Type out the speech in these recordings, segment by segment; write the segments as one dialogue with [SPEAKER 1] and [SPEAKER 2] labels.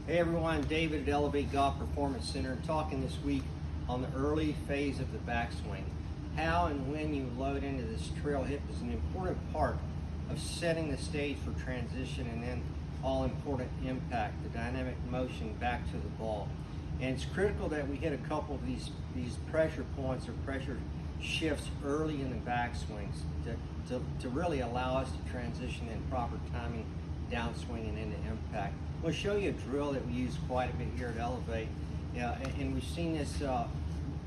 [SPEAKER 1] Hey everyone, David at Elevate Golf Performance Center, talking this week on the early phase of the backswing. How and when you load into this trail hip is an important part of setting the stage for transition and then all important impact, the dynamic motion back to the ball. And it's critical that we hit a couple of these pressure points or pressure shifts early in the backswings to really allow us to transition in proper timing, downswing and into impact. We'll show you a drill that we use quite a bit here at Elevate, and we've seen this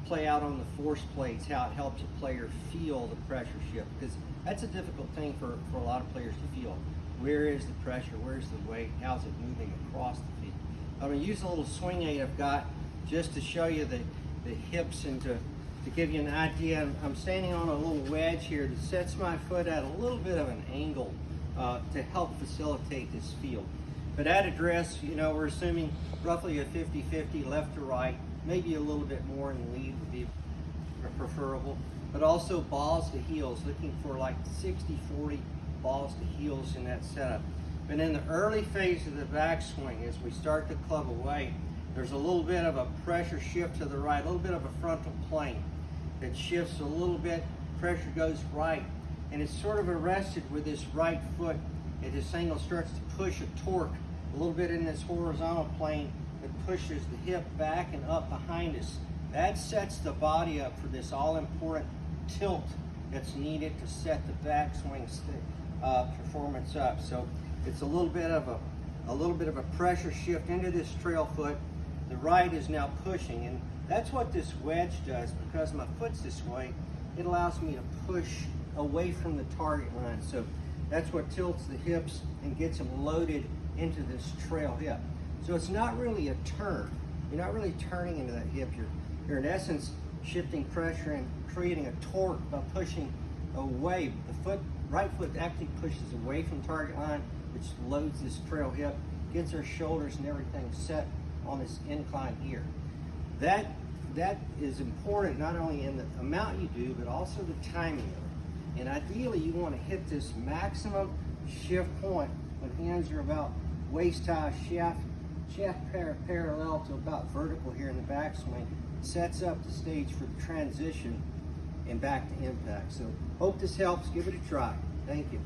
[SPEAKER 1] play out on the force plates, how it helps a player feel the pressure shift, because that's a difficult thing for a lot of players to feel. Where is the pressure? Where's the weight? How's it moving across the feet? I'm going to use a little swing aid I've got just to show you the hips and to give you an idea. I'm standing on a little wedge here that sets my foot at a little bit of an angle to help facilitate this feel. But at address, we're assuming roughly a 50-50 left to right, maybe a little bit more in the lead would be preferable, but also balls to heels, looking for like 60-40 balls to heels in that setup. But in the early phase of the backswing, as we start to club away, there's a little bit of a pressure shift to the right, a little bit of a frontal plane that shifts a little bit, pressure goes right, and it's sort of arrested with this right foot. And this angle starts to push a torque a little bit in this horizontal plane that pushes the hip back and up behind us. That sets the body up for this all-important tilt that's needed to set the backswing performance up. So it's a little bit of a pressure shift into this trail foot. The right is now pushing, and that's what this wedge does. Because my foot's this way, it allows me to push away from the target line. So that's what tilts the hips and gets them loaded into this trail hip. So it's not really a turn. You're not really turning into that hip. You're in essence shifting pressure and creating a torque by pushing away. The right foot actually pushes away from target line, which loads this trail hip, gets our shoulders and everything set on this incline here. That is important not only in the amount you do, but also the timing of it. And ideally, you want to hit this maximum shift point when hands are about waist high, shaft parallel to about vertical here in the backswing. Sets up the stage for the transition and back to impact. So hope this helps. Give it a try. Thank you.